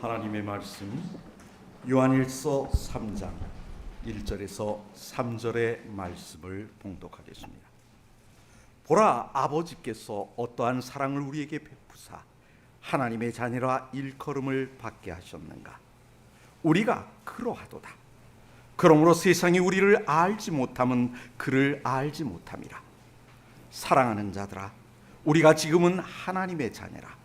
하나님의 말씀 요한일서 3장 1절에서 3절의 말씀을 봉독하겠습니다. 보라, 아버지께서 어떠한 사랑을 우리에게 베푸사 하나님의 자녀라 일컬음을 받게 하셨는가. 우리가 그러하도다. 그러므로 세상이 우리를 알지 못함은 그를 알지 못함이라. 사랑하는 자들아, 우리가 지금은 하나님의 자녀라.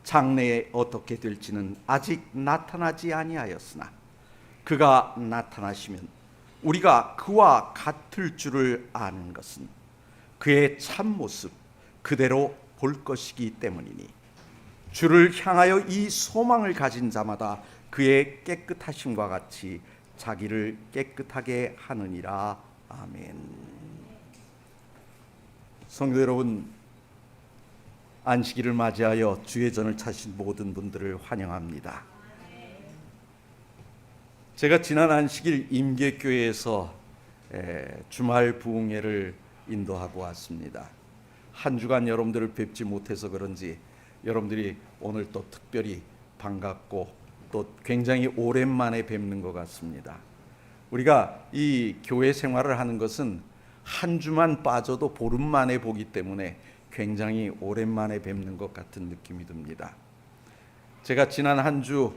장래에 어떻게 될지는 아직 나타나지 아니하였으나 그가 나타나시면 우리가 그와 같을 줄을 아는 것은 그의 참모습 그대로 볼 것이기 때문이니, 주를 향하여 이 소망을 가진 자마다 그의 깨끗하심과 같이 자기를 깨끗하게 하느니라. 아멘. 성도 여러분, 안식일을 맞이하여 주의 전을 찾으신 모든 분들을 환영합니다. 제가 지난 안식일 임계교회에서 주말 부흥회를 인도하고 왔습니다. 한 주간 여러분들을 뵙지 못해서 그런지 여러분들이 오늘 또 특별히 반갑고 또 굉장히 오랜만에 뵙는 것 같습니다. 우리가 이 교회 생활을 하는 것은 한 주만 빠져도 보름 만에 보기 때문에 굉장히 오랜만에 뵙는 것 같은 느낌이 듭니다. 제가 지난 한 주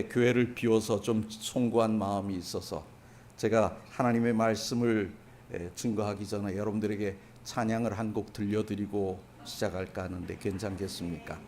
교회를 비워서 좀 송구한 마음이 있어서 제가 하나님의 말씀을 증거하기 전에 여러분들에게 찬양을 한 곡 들려드리고 시작할까 하는데 괜찮겠습니까?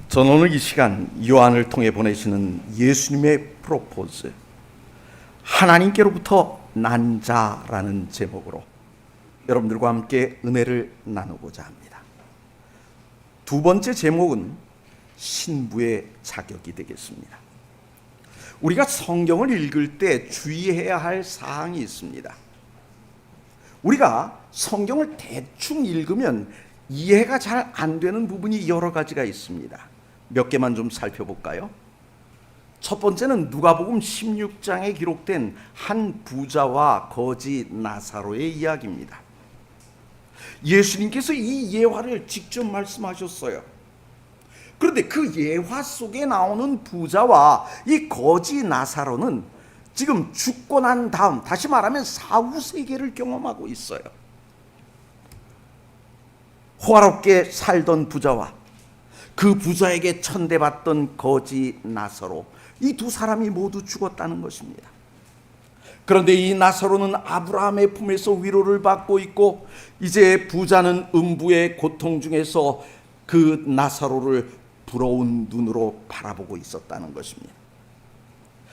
저는 오늘 이 시간 요한을 통해 보내시는 예수님의 프로포즈, 하나님께로부터 난 자라는 제목으로 여러분들과 함께 은혜를 나누고자 합니다. 두 번째 제목은 신부의 자격이 되겠습니다. 우리가 성경을 읽을 때 주의해야 할 사항이 있습니다. 우리가 성경을 대충 읽으면 이해가 잘 안 되는 부분이 여러 가지가 있습니다. 몇 개만 좀 살펴볼까요? 첫 번째는 누가복음 16장에 기록된 한 부자와 거지 나사로의 이야기입니다. 예수님께서 이 예화를 직접 말씀하셨어요. 그런데 그 예화 속에 나오는 부자와 이 거지 나사로는 지금 죽고 난 다음, 다시 말하면 사후 세계를 경험하고 있어요. 호화롭게 살던 부자와 그 부자에게 천대받던 거지 나사로, 이 두 사람이 모두 죽었다는 것입니다. 그런데 이 나사로는 아브라함의 품에서 위로를 받고 있고, 이제 부자는 음부의 고통 중에서 그 나사로를 부러운 눈으로 바라보고 있었다는 것입니다.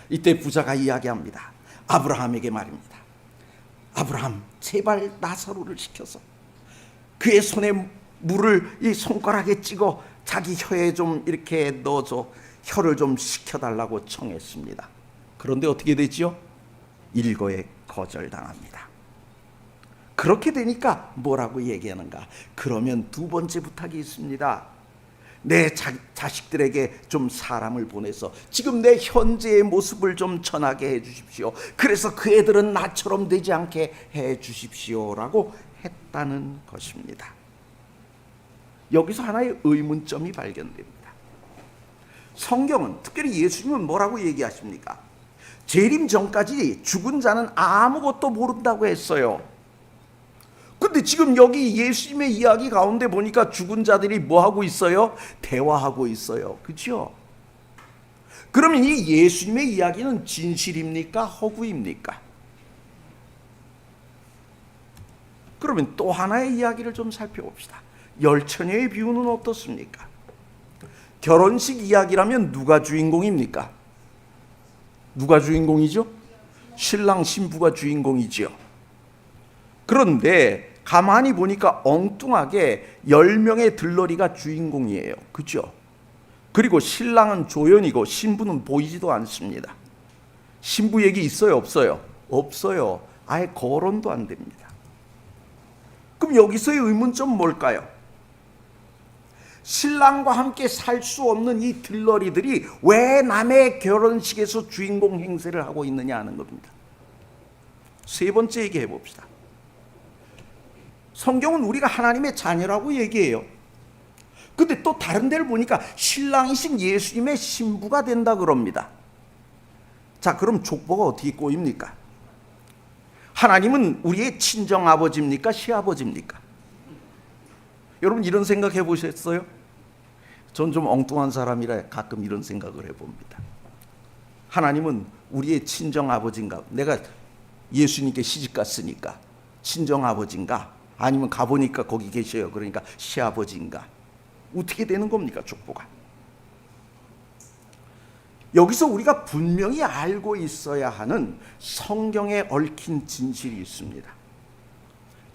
이때 부자가 이야기합니다. 아브라함에게 말입니다. 아브라함, 제발 나사로를 시켜서 그의 손에 물을 이 손가락에 찍어 자기 혀에 좀 이렇게 넣어줘, 혀를 좀 식혀달라고 청했습니다. 그런데 어떻게 되지요? 일거에 거절당합니다. 그렇게 되니까 뭐라고 얘기하는가? 그러면 두 번째 부탁이 있습니다. 내 자식들에게 좀 사람을 보내서 지금 내 현재의 모습을 좀 전하게 해 주십시오. 그래서 그 애들은 나처럼 되지 않게 해 주십시오라고 했다는 것입니다. 여기서 하나의 의문점이 발견됩니다. 성경은, 특별히 예수님은 뭐라고 얘기하십니까? 재림 전까지 죽은 자는 아무것도 모른다고 했어요. 근데 지금 여기 예수님의 이야기 가운데 보니까 죽은 자들이 뭐 하고 있어요? 대화하고 있어요. 그렇죠? 그러면 이 예수님의 이야기는 진실입니까? 허구입니까? 그러면 또 하나의 이야기를 좀 살펴봅시다. 열처녀의 비유는 어떻습니까? 결혼식 이야기라면 누가 주인공입니까? 누가 주인공이죠? 신랑 신부가 주인공이지요. 그런데 가만히 보니까 엉뚱하게 10명의 들러리가 주인공이에요. 그렇죠? 그리고 신랑은 조연이고 신부는 보이지도 않습니다. 신부 얘기 있어요? 없어요? 없어요. 아예 거론도 안 됩니다. 그럼 여기서의 의문점은 뭘까요? 신랑과 함께 살 수 없는 이 들러리들이 왜 남의 결혼식에서 주인공 행세를 하고 있느냐 하는 겁니다. 세 번째 얘기해 봅시다. 성경은 우리가 하나님의 자녀라고 얘기해요. 근데 또 다른 데를 보니까 신랑이신 예수님의 신부가 된다 그럽니다. 자, 그럼 족보가 어떻게 꼬입니까? 하나님은 우리의 친정아버지입니까? 시아버지입니까? 여러분 이런 생각 해보셨어요? 전 좀 엉뚱한 사람이라 가끔 이런 생각을 해봅니다. 하나님은 우리의 친정아버지인가? 내가 예수님께 시집갔으니까 친정아버지인가? 아니면 가보니까 거기 계셔요. 그러니까 시아버지인가? 어떻게 되는 겁니까, 족보가? 여기서 우리가 분명히 알고 있어야 하는 성경에 얽힌 진실이 있습니다.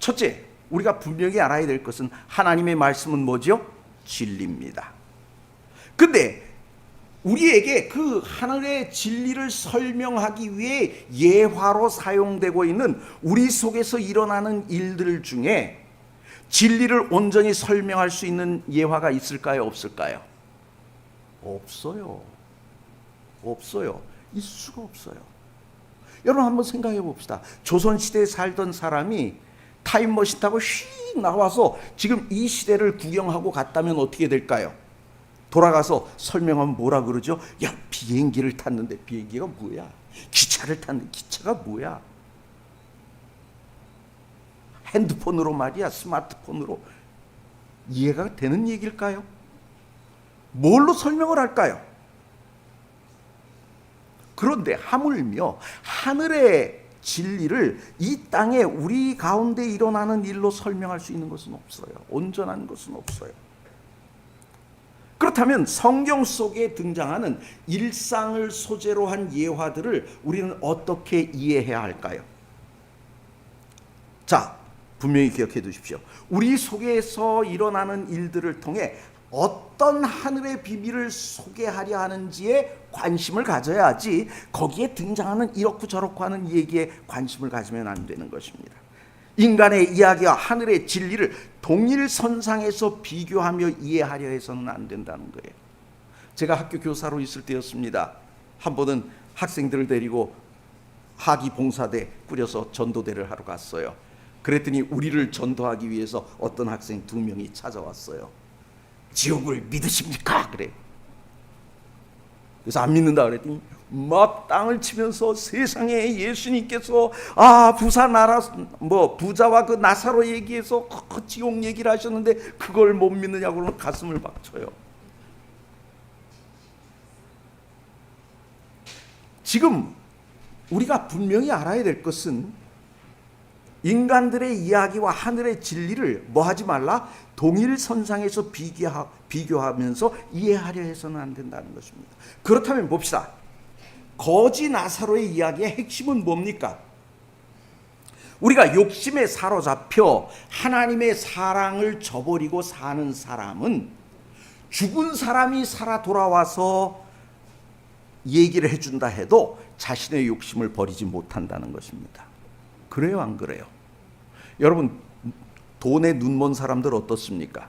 첫째, 우리가 분명히 알아야 될 것은 하나님의 말씀은 뭐죠? 진리입니다. 근데 우리에게 그 하늘의 진리를 설명하기 위해 예화로 사용되고 있는 우리 속에서 일어나는 일들 중에 진리를 온전히 설명할 수 있는 예화가 있을까요? 없을까요? 없어요. 없어요. 있을 수가 없어요. 여러분 한번 생각해 봅시다. 조선시대에 살던 사람이 타임머신 타고 휙 나와서 지금 이 시대를 구경하고 갔다면 어떻게 될까요? 돌아가서 설명하면 뭐라 그러죠? 야, 비행기를 탔는데 비행기가 뭐야? 기차를 탔는데 기차가 뭐야? 핸드폰으로 말이야, 스마트폰으로. 이해가 되는 얘기일까요? 뭘로 설명을 할까요? 그런데 하물며 하늘의 진리를 이 땅에 우리 가운데 일어나는 일로 설명할 수 있는 것은 없어요. 온전한 것은 없어요. 그렇다면 성경 속에 등장하는 일상을 소재로 한 예화들을 우리는 어떻게 이해해야 할까요? 자, 분명히 기억해 두십시오. 우리 속에서 일어나는 일들을 통해 어떤 하늘의 비밀을 소개하려 하는지에 관심을 가져야지 거기에 등장하는 이렇고 저렇고 하는 얘기에 관심을 가지면 안 되는 것입니다. 인간의 이야기와 하늘의 진리를 동일선상에서 비교하며 이해하려 해서는 안 된다는 거예요. 제가 학교 교사로 있을 때였습니다. 한 번은 학생들을 데리고 하기 봉사대 꾸려서 전도대를 하러 갔어요. 그랬더니 우리를 전도하기 위해서 어떤 학생 2명이 찾아왔어요. 지옥을 믿으십니까? 그래. 그래서 안 믿는다 그랬더니 막 땅을 치면서 세상에 예수님께서 부자 나라 부자와 그 나사로 얘기해서 지옥 얘기를 하셨는데 그걸 못 믿느냐고 가슴을 막 쳐요. 지금 우리가 분명히 알아야 될 것은 인간들의 이야기와 하늘의 진리를 뭐하지 말라? 동일선상에서 비교하면서 이해하려 해서는 안 된다는 것입니다. 그렇다면 봅시다. 거지 나사로의 이야기의 핵심은 뭡니까? 우리가 욕심에 사로잡혀 하나님의 사랑을 저버리고 사는 사람은 죽은 사람이 살아 돌아와서 얘기를 해준다 해도 자신의 욕심을 버리지 못한다는 것입니다. 그래요, 안 그래요? 여러분, 돈에 눈먼 사람들 어떻습니까?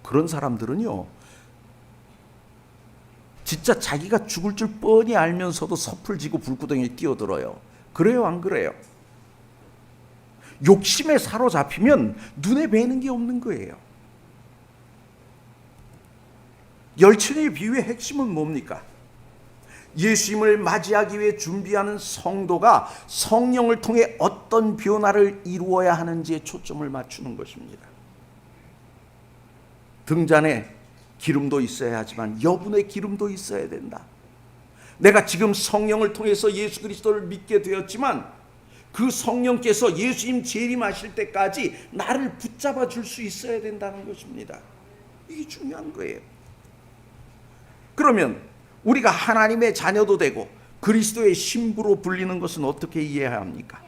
그런 사람들은요, 진짜 자기가 죽을 줄 뻔히 알면서도 섣을 지고 불구덩이에 뛰어들어요. 그래요, 안 그래요? 욕심에 사로잡히면 눈에 뵈는 게 없는 거예요. 열천의 비유의 핵심은 뭡니까? 예수님을 맞이하기 위해 준비하는 성도가 성령을 통해 어떤 변화를 이루어야 하는지에 초점을 맞추는 것입니다. 등잔에 기름도 있어야 하지만 여분의 기름도 있어야 된다. 내가 지금 성령을 통해서 예수 그리스도를 믿게 되었지만 그 성령께서 예수님 재림하실 때까지 나를 붙잡아 줄 수 있어야 된다는 것입니다. 이게 중요한 거예요. 그러면 우리가 하나님의 자녀도 되고 그리스도의 신부로 불리는 것은 어떻게 이해해야 합니까?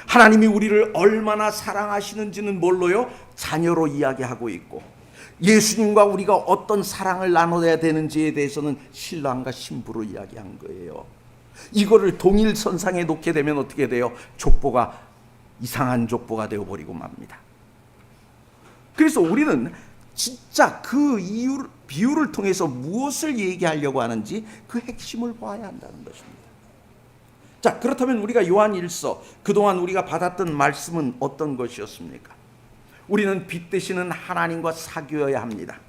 하나님이 우리를 얼마나 사랑하시는지는 뭘로요? 자녀로 이야기하고 있고, 예수님과 우리가 어떤 사랑을 나눠야 되는지에 대해서는 신랑과 신부로 이야기한 거예요. 이거를 동일선상에 놓게 되면 어떻게 돼요? 족보가 이상한 족보가 되어버리고 맙니다. 그래서 우리는 진짜 그 비유를 통해서 무엇을 얘기하려고 하는지 그 핵심을 봐야 한다는 것입니다. 자, 그렇다면 우리가 요한 1서 그동안 우리가 받았던 말씀은 어떤 것이었습니까? 우리는 빛 되시는 하나님과 사귀어야 합니다.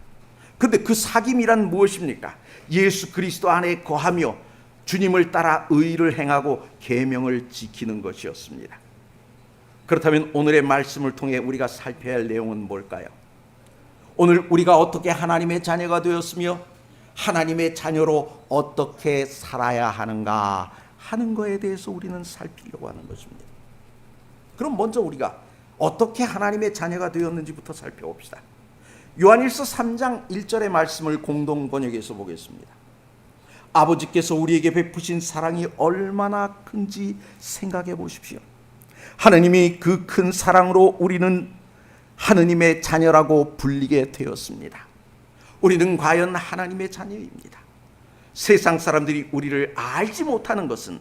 그런데 그 사귐이란 무엇입니까? 예수 그리스도 안에 거하며 주님을 따라 의를 행하고 계명을 지키는 것이었습니다. 그렇다면 오늘의 말씀을 통해 우리가 살펴야 할 내용은 뭘까요? 오늘 우리가 어떻게 하나님의 자녀가 되었으며 하나님의 자녀로 어떻게 살아야 하는가 하는 것에 대해서 우리는 살피려고 하는 것입니다. 그럼 먼저 우리가 어떻게 하나님의 자녀가 되었는지부터 살펴봅시다. 요한일서 3장 1절의 말씀을 공동 번역해서 보겠습니다. 아버지께서 우리에게 베푸신 사랑이 얼마나 큰지 생각해 보십시오. 하나님이 그 큰 사랑으로 우리는 하느님의 자녀라고 불리게 되었습니다. 우리는 과연 하나님의 자녀입니다. 세상 사람들이 우리를 알지 못하는 것은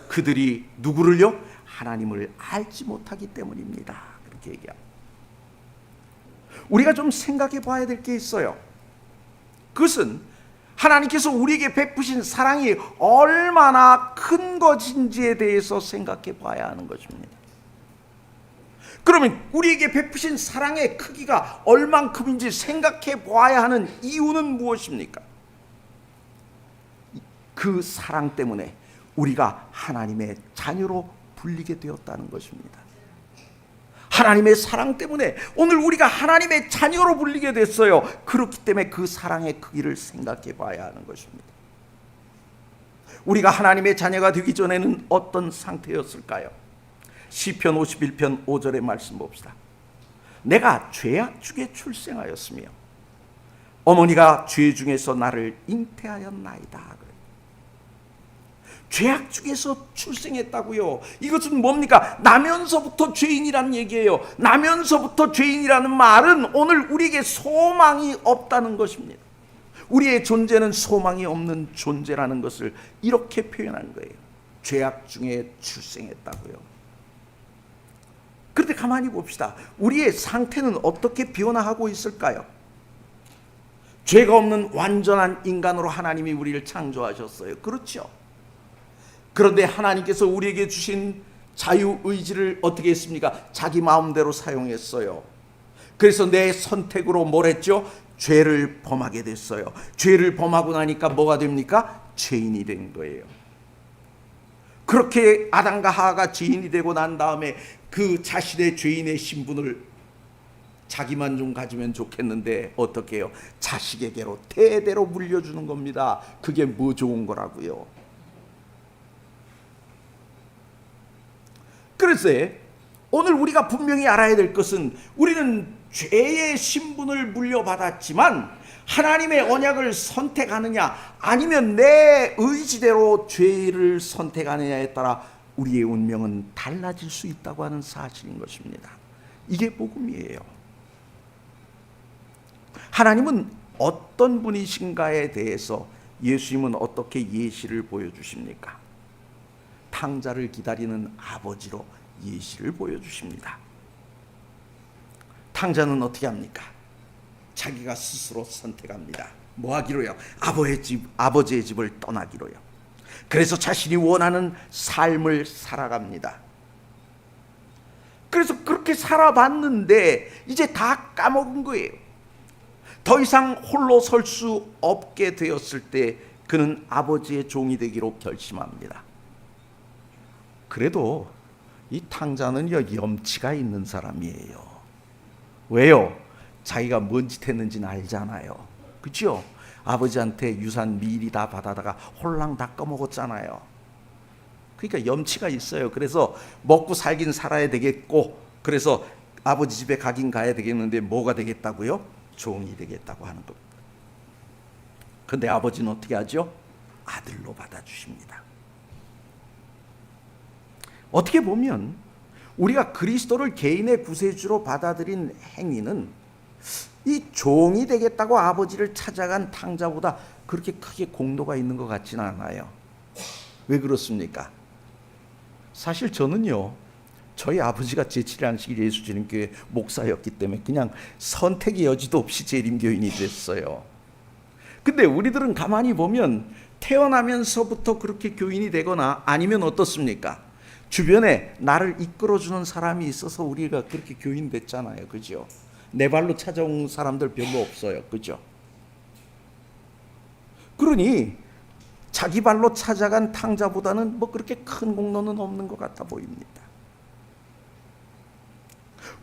그들이 누구를요? 하나님을 알지 못하기 때문입니다. 그렇게 얘기합니다. 우리가 좀 생각해 봐야 될 게 있어요. 그것은 하나님께서 우리에게 베푸신 사랑이 얼마나 큰 것인지에 대해서 생각해 봐야 하는 것입니다. 그러면 우리에게 베푸신 사랑의 크기가 얼만큼인지 생각해 봐야 하는 이유는 무엇입니까? 그 사랑 때문에 우리가 하나님의 자녀로 불리게 되었다는 것입니다. 하나님의 사랑 때문에 오늘 우리가 하나님의 자녀로 불리게 됐어요. 그렇기 때문에 그 사랑의 크기를 생각해 봐야 하는 것입니다. 우리가 하나님의 자녀가 되기 전에는 어떤 상태였을까요? 시편 51편 5절의 말씀 봅시다. 내가 죄악 중에 출생하였으며 어머니가 죄 중에서 나를 잉태하였나이다. 죄악 중에서 출생했다고요. 이것은 뭡니까? 나면서부터 죄인이라는 얘기예요. 나면서부터 죄인이라는 말은 오늘 우리에게 소망이 없다는 것입니다. 우리의 존재는 소망이 없는 존재라는 것을 이렇게 표현한 거예요. 죄악 중에 출생했다고요. 그런데 가만히 봅시다. 우리의 상태는 어떻게 변화하고 있을까요? 죄가 없는 완전한 인간으로 하나님이 우리를 창조하셨어요. 그렇죠? 그런데 하나님께서 우리에게 주신 자유의지를 어떻게 했습니까? 자기 마음대로 사용했어요. 그래서 내 선택으로 뭘 했죠? 죄를 범하게 됐어요. 죄를 범하고 나니까 뭐가 됩니까? 죄인이 된 거예요. 그렇게 아담과 하와가 죄인이 되고 난 다음에 그 자신의 죄인의 신분을 자기만 좀 가지면 좋겠는데 어떻게 해요? 자식에게로 대대로 물려주는 겁니다. 그게 뭐 좋은 거라고요. 그래서 오늘 우리가 분명히 알아야 될 것은 우리는 죄의 신분을 물려받았지만 하나님의 언약을 선택하느냐 아니면 내 의지대로 죄를 선택하느냐에 따라 우리의 운명은 달라질 수 있다고 하는 사실인 것입니다. 이게 복음이에요. 하나님은 어떤 분이신가에 대해서 예수님은 어떻게 예시를 보여주십니까? 탕자를 기다리는 아버지로 예시를 보여주십니다. 탕자는 어떻게 합니까? 자기가 스스로 선택합니다. 뭐 하기로요? 아버지의 집을 떠나기로요. 그래서 자신이 원하는 삶을 살아갑니다. 그래서 그렇게 살아봤는데 이제 다 까먹은 거예요. 더 이상 홀로 설 수 없게 되었을 때 그는 아버지의 종이 되기로 결심합니다. 그래도 이 탕자는요 염치가 있는 사람이에요. 왜요? 자기가 뭔 짓 했는지는 알잖아요. 그렇죠? 아버지한테 유산 미리 다 받아다가 홀랑 다 꺼먹었잖아요. 그러니까 염치가 있어요. 그래서 먹고 살긴 살아야 되겠고 그래서 아버지 집에 가긴 가야 되겠는데 뭐가 되겠다고요? 종이 되겠다고 하는 겁니다. 그런데 아버지는 어떻게 하죠? 아들로 받아주십니다. 어떻게 보면 우리가 그리스도를 개인의 구세주로 받아들인 행위는 이 종이 되겠다고 아버지를 찾아간 탕자보다 그렇게 크게 공로가 있는 것 같지는 않아요. 왜 그렇습니까? 사실 저는요 저희 아버지가 제7일 예수재림교회 목사였기 때문에 그냥 선택의 여지도 없이 재림교인이 됐어요. 근데 우리들은 가만히 보면 태어나면서부터 그렇게 교인이 되거나 아니면 어떻습니까? 주변에 나를 이끌어주는 사람이 있어서 우리가 그렇게 교인 됐잖아요. 그죠? 내 발로 찾아온 사람들 별로 없어요. 그죠? 그러니 자기 발로 찾아간 탕자보다는 뭐 그렇게 큰 공로는 없는 것 같아 보입니다.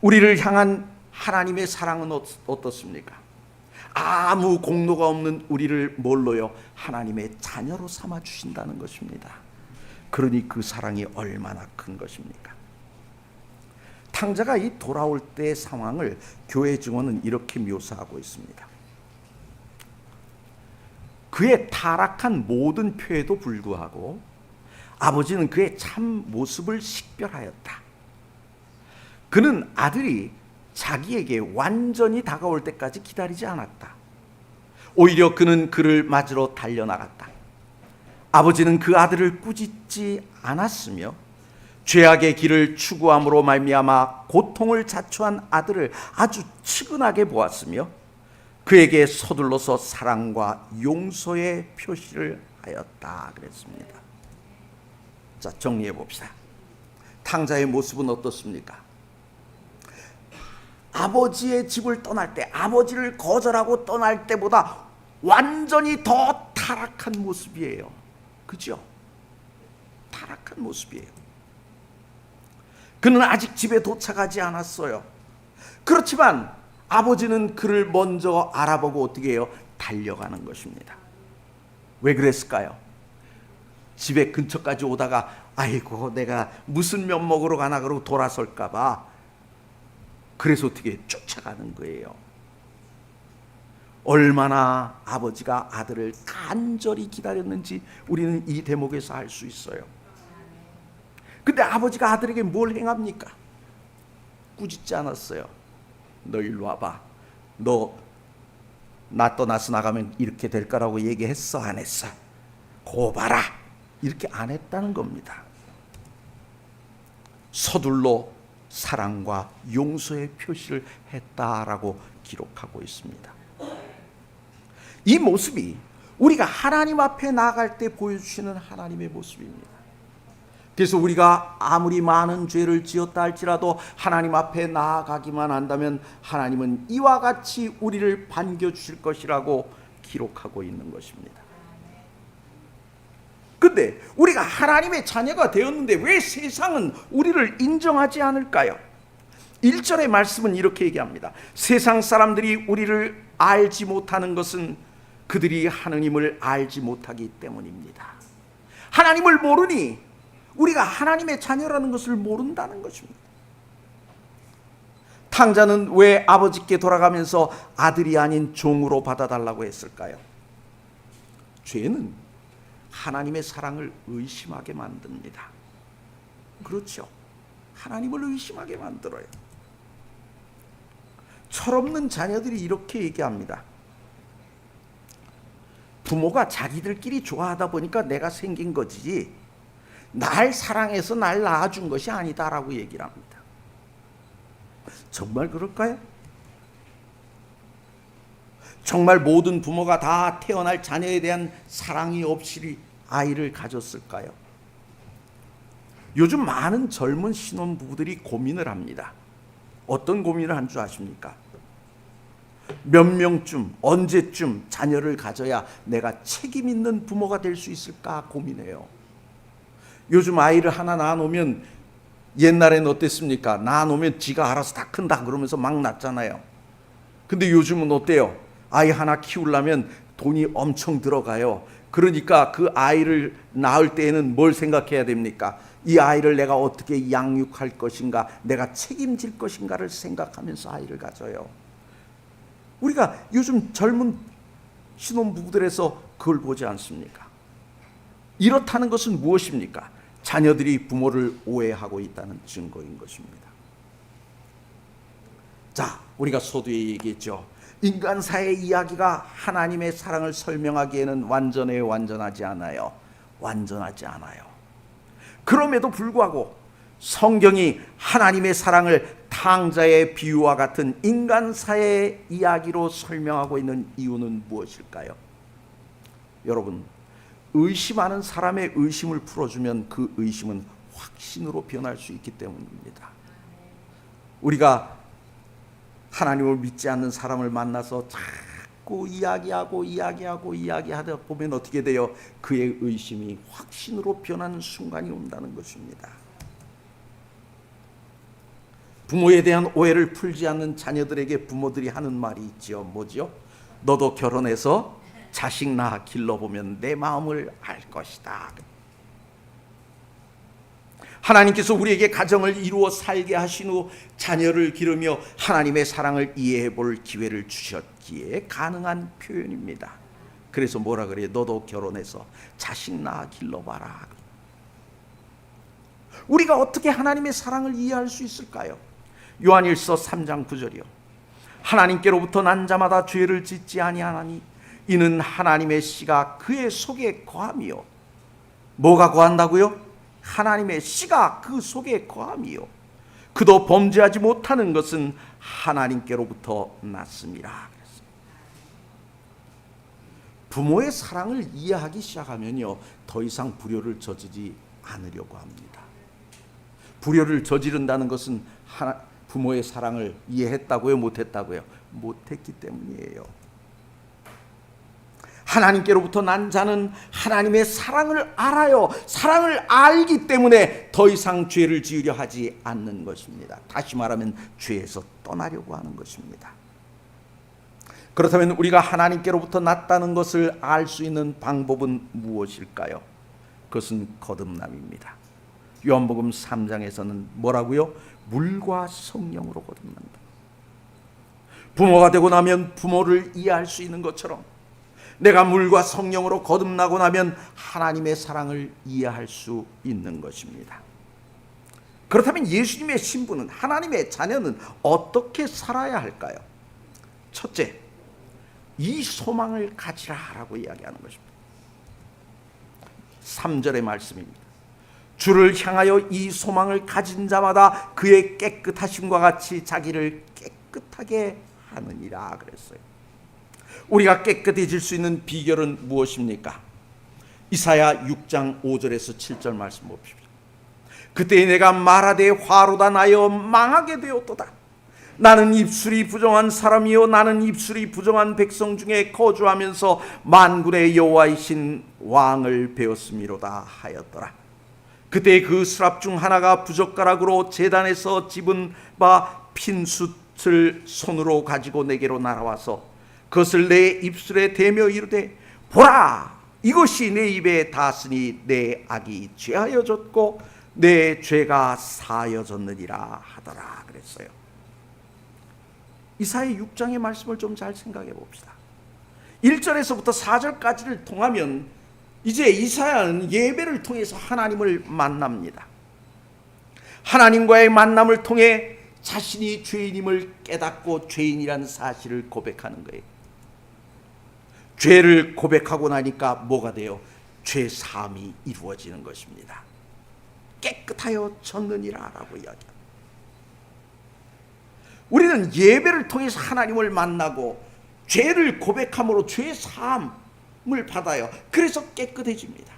우리를 향한 하나님의 사랑은 어떻습니까? 아무 공로가 없는 우리를 뭘로요? 하나님의 자녀로 삼아 주신다는 것입니다. 그러니 그 사랑이 얼마나 큰 것입니까? 탕자가 이 돌아올 때의 상황을 교회 증언은 이렇게 묘사하고 있습니다. 그의 타락한 모든 표에도 불구하고 아버지는 그의 참 모습을 식별하였다. 그는 아들이 자기에게 완전히 다가올 때까지 기다리지 않았다. 오히려 그는 그를 맞으러 달려나갔다. 아버지는 그 아들을 꾸짖지 않았으며 죄악의 길을 추구함으로 말미암아 고통을 자초한 아들을 아주 측은하게 보았으며 그에게 서둘러서 사랑과 용서의 표시를 하였다 그랬습니다. 자, 정리해 봅시다. 탕자의 모습은 어떻습니까? 아버지의 집을 떠날 때, 아버지를 거절하고 떠날 때보다 완전히 더 타락한 모습이에요. 그죠? 타락한 모습이에요. 그는 아직 집에 도착하지 않았어요. 그렇지만 아버지는 그를 먼저 알아보고 어떻게 해요? 달려가는 것입니다. 왜 그랬을까요? 집에 근처까지 오다가 아이고 내가 무슨 면 먹으러 가나 그러고 돌아설까 봐 그래서 어떻게 쫓아가는 거예요. 얼마나 아버지가 아들을 간절히 기다렸는지 우리는 이 대목에서 알 수 있어요. 근데 아버지가 아들에게 뭘 행합니까? 꾸짖지 않았어요. 너 일로 와봐. 너 나 떠나서 나가면 이렇게 될 거라고 얘기했어? 안 했어? 고 봐라. 이렇게 안 했다는 겁니다. 서둘러 사랑과 용서의 표시를 했다라고 기록하고 있습니다. 이 모습이 우리가 하나님 앞에 나아갈 때 보여주시는 하나님의 모습입니다. 그래서 우리가 아무리 많은 죄를 지었다 할지라도 하나님 앞에 나아가기만 한다면 하나님은 이와 같이 우리를 반겨주실 것이라고 기록하고 있는 것입니다. 근데 우리가 하나님의 자녀가 되었는데 왜 세상은 우리를 인정하지 않을까요? 1절의 말씀은 이렇게 얘기합니다. 세상 사람들이 우리를 알지 못하는 것은 그들이 하나님을 알지 못하기 때문입니다. 하나님을 모르니 우리가 하나님의 자녀라는 것을 모른다는 것입니다. 탕자는 왜 아버지께 돌아가면서 아들이 아닌 종으로 받아달라고 했을까요? 죄는 하나님의 사랑을 의심하게 만듭니다. 그렇죠. 하나님을 의심하게 만들어요. 철없는 자녀들이 이렇게 얘기합니다. 부모가 자기들끼리 좋아하다 보니까 내가 생긴 거지 날 사랑해서 날 낳아준 것이 아니다라고 얘기를 합니다. 정말 그럴까요? 정말 모든 부모가 다 태어날 자녀에 대한 사랑이 없이 아이를 가졌을까요? 요즘 많은 젊은 신혼부부들이 고민을 합니다. 어떤 고민을 한 줄 아십니까? 몇 명쯤, 언제쯤 자녀를 가져야 내가 책임 있는 부모가 될 수 있을까 고민해요. 요즘 아이를 하나 낳아놓으면 옛날에는 어땠습니까? 낳아놓으면 지가 알아서 다 큰다 그러면서 막 낳잖아요. 근데 요즘은 어때요? 아이 하나 키우려면 돈이 엄청 들어가요. 그러니까 그 아이를 낳을 때에는 뭘 생각해야 됩니까? 이 아이를 내가 어떻게 양육할 것인가, 내가 책임질 것인가를 생각하면서 아이를 가져요. 우리가 요즘 젊은 신혼부부들에서 그걸 보지 않습니까? 이렇다는 것은 무엇입니까? 자녀들이 부모를 오해하고 있다는 증거인 것입니다. 자, 우리가 서두에 얘기했죠. 인간사의 이야기가 하나님의 사랑을 설명하기에는 완전하지 않아요. 완전하지 않아요. 그럼에도 불구하고 성경이 하나님의 사랑을 탕자의 비유와 같은 인간사의 이야기로 설명하고 있는 이유는 무엇일까요? 여러분, 의심하는 사람의 의심을 풀어주면 그 의심은 확신으로 변할 수 있기 때문입니다. 우리가 하나님을 믿지 않는 사람을 만나서 자꾸 이야기하다 보면 어떻게 돼요? 그의 의심이 확신으로 변하는 순간이 온다는 것입니다. 부모에 대한 오해를 풀지 않는 자녀들에게 부모들이 하는 말이 있죠. 뭐죠? 너도 결혼해서 자식 낳아 길러보면 내 마음을 알 것이다. 하나님께서 우리에게 가정을 이루어 살게 하신 후 자녀를 기르며 하나님의 사랑을 이해해 볼 기회를 주셨기에 가능한 표현입니다. 그래서 뭐라 그래요? 너도 결혼해서 자식 낳아 길러봐라. 우리가 어떻게 하나님의 사랑을 이해할 수 있을까요? 요한일서 3장 9절이요. 하나님께로부터 난 자마다 죄를 짓지 아니하나니 이는 하나님의 씨가 그의 속에 거함이요. 뭐가 거한다고요? 하나님의 씨가 그 속에 거함이요. 그도 범죄하지 못하는 것은 하나님께로부터 났습니다. 부모의 사랑을 이해하기 시작하면요, 더 이상 불효를 저지르지 않으려고 합니다. 불효를 저지른다는 것은 부모의 사랑을 이해했다고요? 못했다고요? 못했기 때문이에요. 하나님께로부터 난 자는 하나님의 사랑을 알아요. 사랑을 알기 때문에 더 이상 죄를 지으려 하지 않는 것입니다. 다시 말하면 죄에서 떠나려고 하는 것입니다. 그렇다면 우리가 하나님께로부터 났다는 것을 알 수 있는 방법은 무엇일까요? 그것은 거듭남입니다. 요한복음 3장에서는 뭐라고요? 물과 성령으로 거듭난다. 부모가 되고 나면 부모를 이해할 수 있는 것처럼 내가 물과 성령으로 거듭나고 나면 하나님의 사랑을 이해할 수 있는 것입니다. 그렇다면 예수님의 신부는, 하나님의 자녀는 어떻게 살아야 할까요? 첫째, 이 소망을 가지라라고 이야기하는 것입니다. 3절의 말씀입니다. 주를 향하여 이 소망을 가진 자마다 그의 깨끗하심과 같이 자기를 깨끗하게 하느니라 그랬어요. 우리가 깨끗해질 수 있는 비결은 무엇입니까? 이사야 6장 5절에서 7절 말씀 봅시다. 그때 내가 말하되 화로다 나여 망하게 되었도다. 나는 입술이 부정한 사람이요 나는 입술이 부정한 백성 중에 거주하면서 만군의 여호와이신 왕을 배웠음이로다 하였더라. 그때 그 스랍 중 하나가 부젓가락으로 제단에서 집은 바 핀숯을 손으로 가지고 내게로 날아와서 그것을 내 입술에 대며 이르되 보라, 이것이 내 입에 닿았으니 내 악이 죄하여졌고 내 죄가 사하여졌느니라 하더라 그랬어요. 이사야 6장의 말씀을 좀 잘 생각해 봅시다. 1절에서부터 4절까지를 통하면 이제 이사야는 예배를 통해서 하나님을 만납니다. 하나님과의 만남을 통해 자신이 죄인임을 깨닫고 죄인이라는 사실을 고백하는 거예요. 죄를 고백하고 나니까 뭐가 돼요? 죄 사함이 이루어지는 것입니다. 깨끗하여 졌느니라라고 이야기합니다. 우리는 예배를 통해서 하나님을 만나고 죄를 고백함으로 죄 사함을 받아요. 그래서 깨끗해집니다.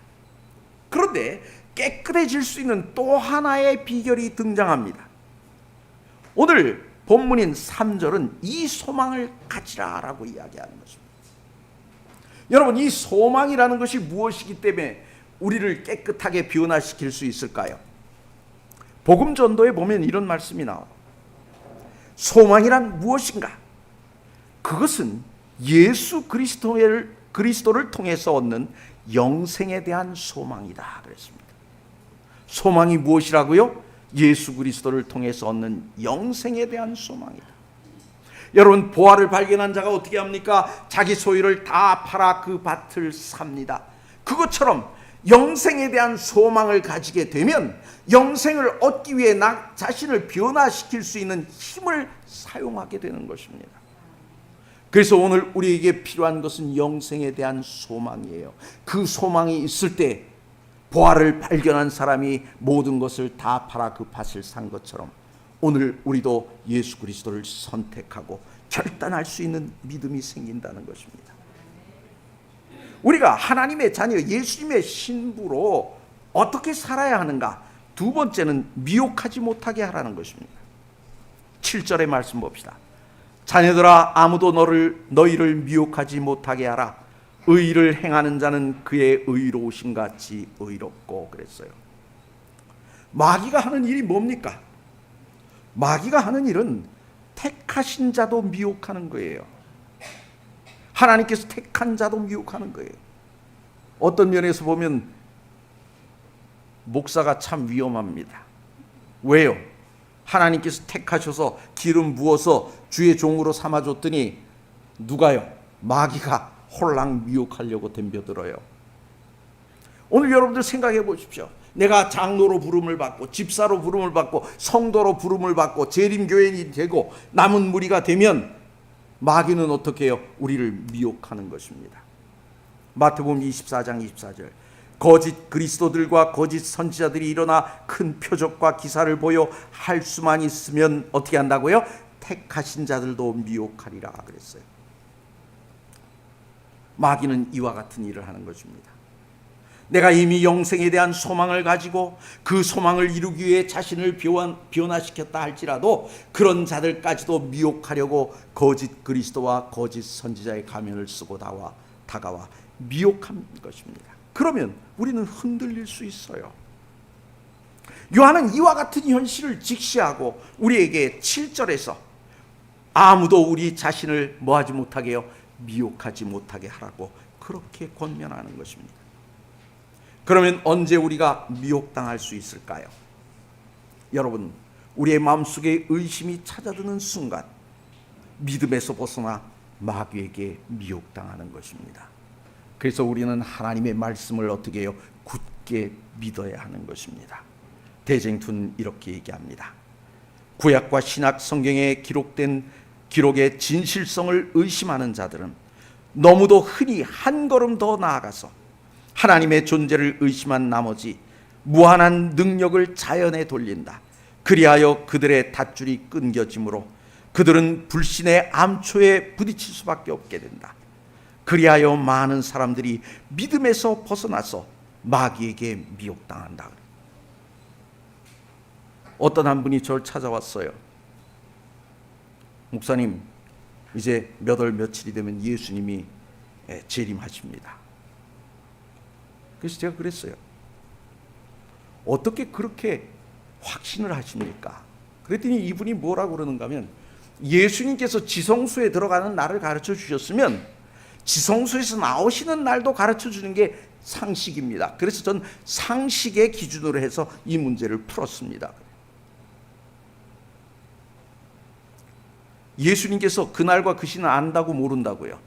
그런데 깨끗해질 수 있는 또 하나의 비결이 등장합니다. 오늘 본문인 3절은 이 소망을 가지라라고 이야기하는 것입니다. 여러분, 이 소망이라는 것이 무엇이기 때문에 우리를 깨끗하게 변화시킬 수 있을까요? 복음 전도에 보면 이런 말씀이 나와요. 소망이란 무엇인가? 그것은 예수 그리스도를 통해서 얻는 영생에 대한 소망이다 그랬습니다. 소망이 무엇이라고요? 예수 그리스도를 통해서 얻는 영생에 대한 소망이다. 여러분, 보화를 발견한 자가 어떻게 합니까? 자기 소유를 다 팔아 그 밭을 삽니다. 그것처럼 영생에 대한 소망을 가지게 되면 영생을 얻기 위해 나 자신을 변화시킬 수 있는 힘을 사용하게 되는 것입니다. 그래서 오늘 우리에게 필요한 것은 영생에 대한 소망이에요. 그 소망이 있을 때 보화를 발견한 사람이 모든 것을 다 팔아 그 밭을 산 것처럼 오늘 우리도 예수 그리스도를 선택하고 결단할 수 있는 믿음이 생긴다는 것입니다. 우리가 하나님의 자녀, 예수님의 신부로 어떻게 살아야 하는가? 두 번째는 미혹하지 못하게 하라는 것입니다. 7절의 말씀 봅시다. 자녀들아, 아무도 너희를 미혹하지 못하게 하라. 의를 행하는 자는 그의 의로우신 같이 의롭고 그랬어요. 마귀가 하는 일이 뭡니까? 마귀가 하는 일은 택하신 자도 미혹하는 거예요. 하나님께서 택한 자도 미혹하는 거예요. 어떤 면에서 보면 목사가 참 위험합니다. 왜요? 하나님께서 택하셔서 기름 부어서 주의 종으로 삼아줬더니 누가요? 마귀가 홀랑 미혹하려고 덤벼들어요. 오늘 여러분들 생각해 보십시오. 내가 장로로 부름을 받고 집사로 부름을 받고 성도로 부름을 받고 재림교인이 되고 남은 무리가 되면 마귀는 어떻게 해요? 우리를 미혹하는 것입니다. 마태복음 24장 24절. 거짓 그리스도들과 거짓 선지자들이 일어나 큰 표적과 기사를 보여 할 수만 있으면 어떻게 한다고요? 택하신 자들도 미혹하리라 그랬어요. 마귀는 이와 같은 일을 하는 것입니다. 내가 이미 영생에 대한 소망을 가지고 그 소망을 이루기 위해 자신을 변화시켰다 할지라도 그런 자들까지도 미혹하려고 거짓 그리스도와 거짓 선지자의 가면을 쓰고 다가와 미혹한 것입니다. 그러면 우리는 흔들릴 수 있어요. 요한은 이와 같은 현실을 직시하고 우리에게 7절에서 아무도 우리 자신을 뭐하지 못하게 해요? 미혹하지 못하게 하라고 그렇게 권면하는 것입니다. 그러면 언제 우리가 미혹당할 수 있을까요? 여러분, 우리의 마음속에 의심이 찾아드는 순간, 믿음에서 벗어나 마귀에게 미혹당하는 것입니다. 그래서 우리는 하나님의 말씀을 어떻게 해요? 굳게 믿어야 하는 것입니다. 대쟁투는 이렇게 얘기합니다. 구약과 신약 성경에 기록된 기록의 진실성을 의심하는 자들은 너무도 흔히 한 걸음 더 나아가서 하나님의 존재를 의심한 나머지 무한한 능력을 자연에 돌린다. 그리하여 그들의 닷줄이 끊겨지므로 그들은 불신의 암초에 부딪힐 수밖에 없게 된다. 그리하여 많은 사람들이 믿음에서 벗어나서 마귀에게 미혹당한다. 어떤 한 분이 저를 찾아왔어요. 목사님, 이제 몇 월 며칠이 되면 예수님이 재림하십니다. 그래서 제가 그랬어요. 어떻게 그렇게 확신을 하십니까? 그랬더니 이분이 뭐라고 그러는가 하면, 예수님께서 지성소에 들어가는 날을 가르쳐 주셨으면 지성소에서 나오시는 날도 가르쳐 주는 게 상식입니다. 그래서 전 상식의 기준으로 해서 이 문제를 풀었습니다. 예수님께서 그날과 그 시는 안다고 모른다고요?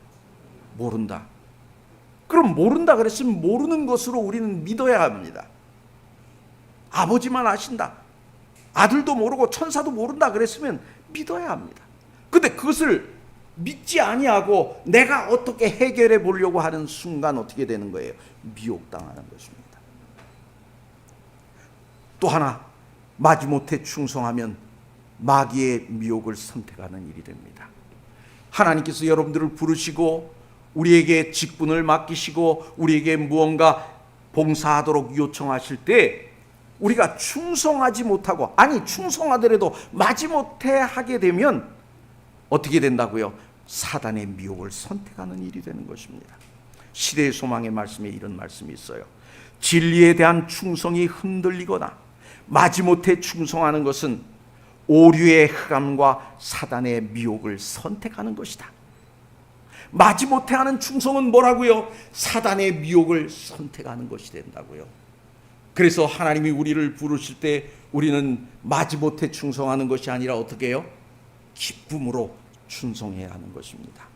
모른다. 그럼 모른다 그랬으면 모르는 것으로 우리는 믿어야 합니다. 아버지만 아신다, 아들도 모르고 천사도 모른다 그랬으면 믿어야 합니다. 근데 그것을 믿지 아니하고 내가 어떻게 해결해 보려고 하는 순간 어떻게 되는 거예요? 미혹당하는 것입니다. 또 하나, 마지못해 충성하면 마귀의 미혹을 선택하는 일이 됩니다. 하나님께서 여러분들을 부르시고 우리에게 직분을 맡기시고 우리에게 무언가 봉사하도록 요청하실 때 우리가 충성하지 못하고, 아니 충성하더라도 마지못해 하게 되면 어떻게 된다고요? 사단의 미혹을 선택하는 일이 되는 것입니다. 시대의 소망의 말씀에 이런 말씀이 있어요. 진리에 대한 충성이 흔들리거나 마지못해 충성하는 것은 오류의 흑암과 사단의 미혹을 선택하는 것이다. 마지못해 하는 충성은 뭐라고요? 사단의 미혹을 선택하는 것이 된다고요. 그래서 하나님이 우리를 부르실 때 우리는 마지못해 충성하는 것이 아니라 어떻게 해요? 기쁨으로 충성해야 하는 것입니다.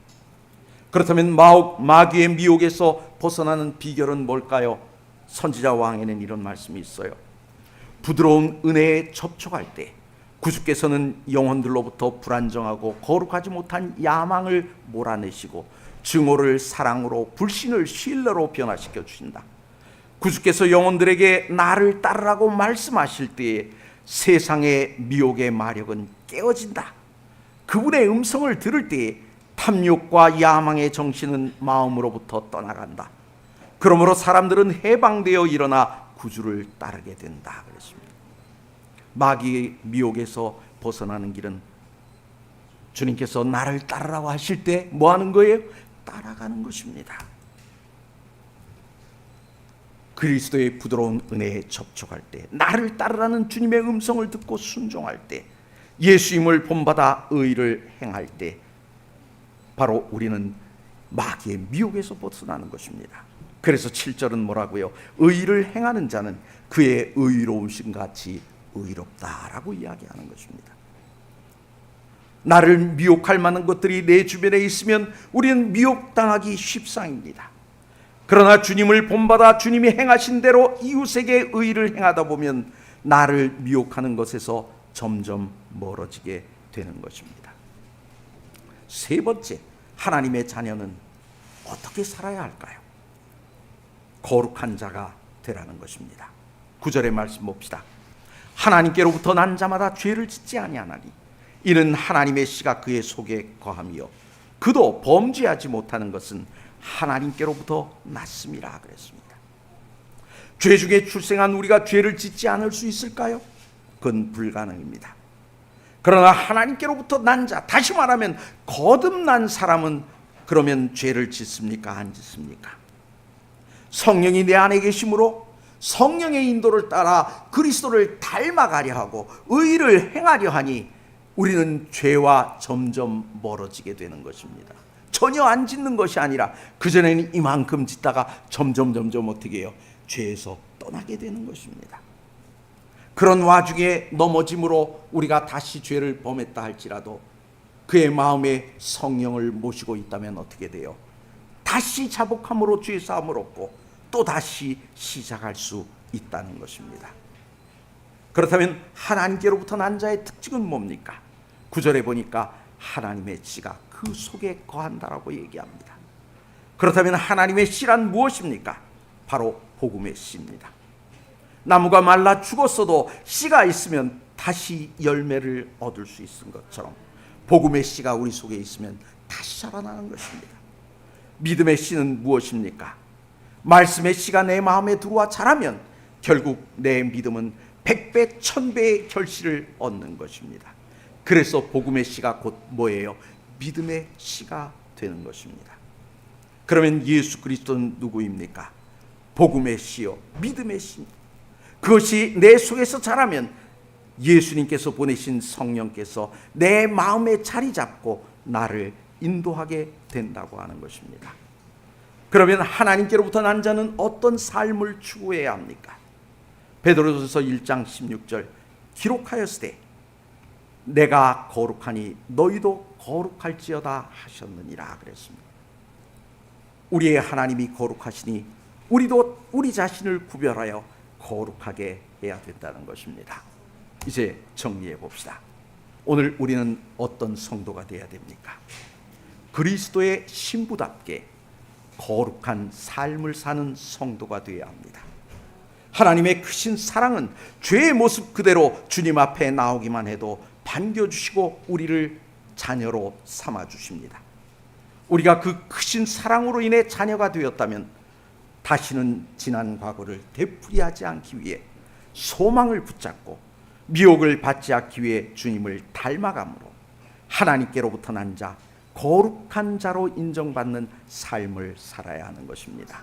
그렇다면 마귀의 미혹에서 벗어나는 비결은 뭘까요? 선지자 왕에는 이런 말씀이 있어요. 부드러운 은혜에 접촉할 때 구주께서는 영혼들로부터 불안정하고 거룩하지 못한 야망을 몰아내시고 증오를 사랑으로, 불신을 신뢰로 변화시켜 주신다. 구주께서 영혼들에게 나를 따르라고 말씀하실 때에 세상의 미혹의 마력은 깨어진다. 그분의 음성을 들을 때에 탐욕과 야망의 정신은 마음으로부터 떠나간다. 그러므로 사람들은 해방되어 일어나 구주를 따르게 된다. 그랬습니다. 마귀의 미혹에서 벗어나는 길은 주님께서 나를 따르라고 하실 때 뭐 하는 거예요? 따라가는 것입니다. 그리스도의 부드러운 은혜에 접촉할 때, 나를 따르라는 주님의 음성을 듣고 순종할 때, 예수님을 본받아 의를 행할 때 바로 우리는 마귀의 미혹에서 벗어나는 것입니다. 그래서 7절은 뭐라고요? 의를 행하는 자는 그의 의로우심 같이 의롭다라고 이야기하는 것입니다. 나를 미혹할 만한 것들이 내 주변에 있으면 우리는 미혹당하기 쉽상입니다. 그러나 주님을 본받아 주님이 행하신 대로 이웃에게 의를 행하다 보면 나를 미혹하는 것에서 점점 멀어지게 되는 것입니다. 세 번째, 하나님의 자녀는 어떻게 살아야 할까요? 거룩한 자가 되라는 것입니다. 9절의 말씀 봅시다. 하나님께로부터 난 자마다 죄를 짓지 아니하나니 이는 하나님의 씨가 그의 속에 거함이요 그도 범죄하지 못하는 것은 하나님께로부터 났음이라 그랬습니다. 죄 중에 출생한 우리가 죄를 짓지 않을 수 있을까요? 그건 불가능입니다. 그러나 하나님께로부터 난 자, 다시 말하면 거듭난 사람은 그러면 죄를 짓습니까? 안 짓습니까? 성령이 내 안에 계심으로 성령의 인도를 따라 그리스도를 닮아가려 하고 의를 행하려 하니 우리는 죄와 점점 멀어지게 되는 것입니다. 전혀 안 짓는 것이 아니라 그전에는 이만큼 짓다가 점점 어떻게 해요? 죄에서 떠나게 되는 것입니다. 그런 와중에 넘어짐으로 우리가 다시 죄를 범했다 할지라도 그의 마음에 성령을 모시고 있다면 어떻게 돼요? 다시 자복함으로 죄 사함을 얻고 또 다시 시작할 수 있다는 것입니다. 그렇다면 하나님께로부터 난 자의 특징은 뭡니까? 9절에 보니까 하나님의 씨가 그 속에 거한다라고 얘기합니다. 그렇다면 하나님의 씨란 무엇입니까? 바로 복음의 씨입니다. 나무가 말라 죽었어도 씨가 있으면 다시 열매를 얻을 수 있는 것처럼 복음의 씨가 우리 속에 있으면 다시 자라나는 것입니다. 믿음의 씨는 무엇입니까? 말씀의 씨가 내 마음에 들어와 자라면 결국 내 믿음은 100배, 1000배의 결실을 얻는 것입니다. 그래서 복음의 씨가 곧 뭐예요? 믿음의 씨가 되는 것입니다. 그러면 예수 그리스도는 누구입니까? 복음의 씨요, 믿음의 씨입니다. 그것이 내 속에서 자라면 예수님께서 보내신 성령께서 내 마음에 자리 잡고 나를 인도하게 된다고 하는 것입니다. 그러면 하나님께로부터 난 자는 어떤 삶을 추구해야 합니까? 베드로전서 1장 16절 기록하였으되 내가 거룩하니 너희도 거룩할지어다 하셨느니라 그랬습니다. 우리의 하나님이 거룩하시니 우리도 우리 자신을 구별하여 거룩하게 해야 된다는 것입니다. 이제 정리해 봅시다. 오늘 우리는 어떤 성도가 되어야 됩니까? 그리스도의 신부답게 거룩한 삶을 사는 성도가 되어야 합니다. 하나님의 크신 사랑은 죄의 모습 그대로 주님 앞에 나오기만 해도 반겨주시고 우리를 자녀로 삼아주십니다. 우리가 그 크신 사랑으로 인해 자녀가 되었다면 다시는 지난 과거를 되풀이하지 않기 위해 소망을 붙잡고 미혹을 받지 않기 위해 주님을 닮아감으로 하나님께로부터 난 자, 거룩한 자로 인정받는 삶을 살아야 하는 것입니다.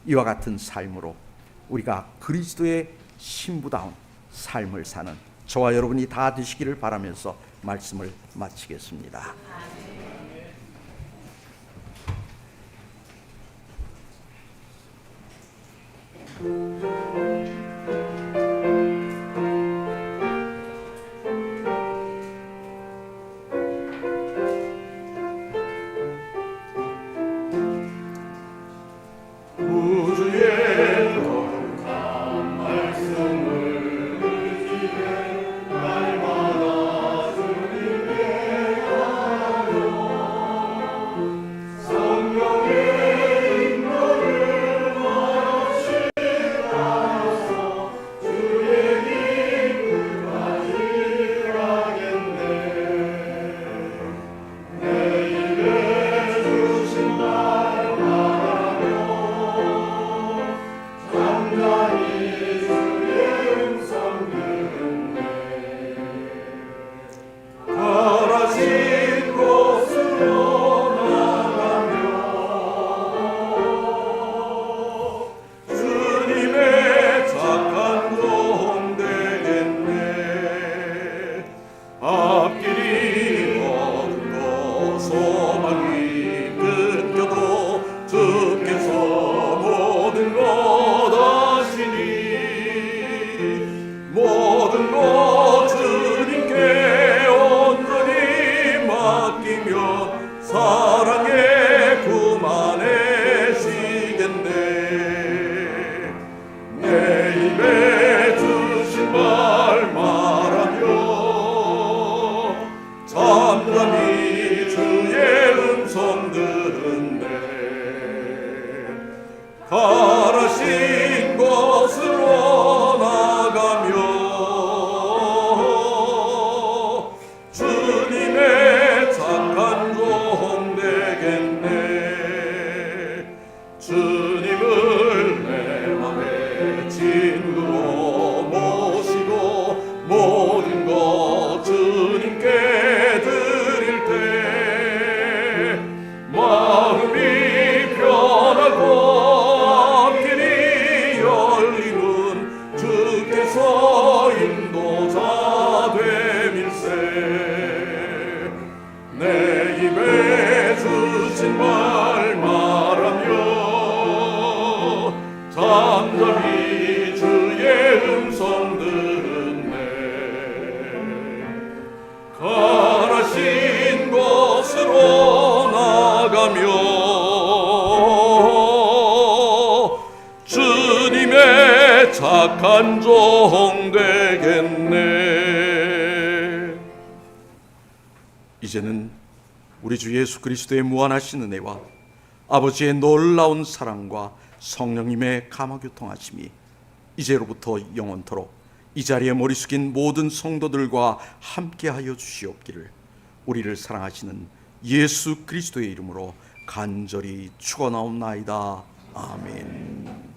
이와 같은 삶으로 우리가 그리스도의 신부다운 삶을 사는 저와 여러분이 다 되시기를 바라면서 말씀을 마치겠습니다. 가라신 곳 간종되겠네. 이제는 우리 주 예수 그리스도의 무한하신 은혜와 아버지의 놀라운 사랑과 성령님의 감화교통하심이 이제로부터 영원토록 이 자리에 머리 숙인 모든 성도들과 함께하여 주시옵기를 우리를 사랑하시는 예수 그리스도의 이름으로 간절히 축원하옵나이다. 아멘.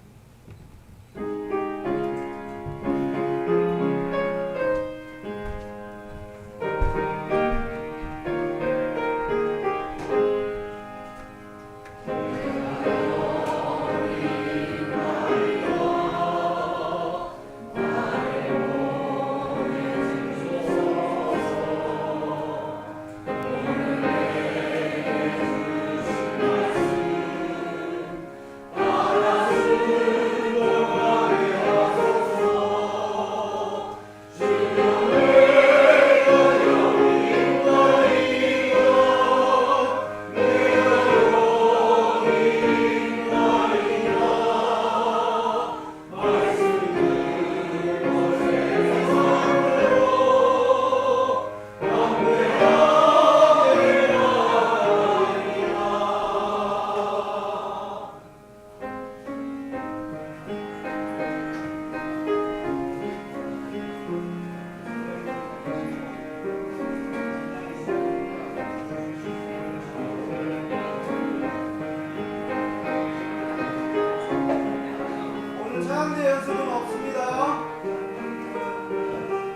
차량대 연습은 없습니다.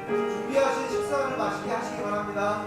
준비하신 식사를 맛있게 하시기 바랍니다.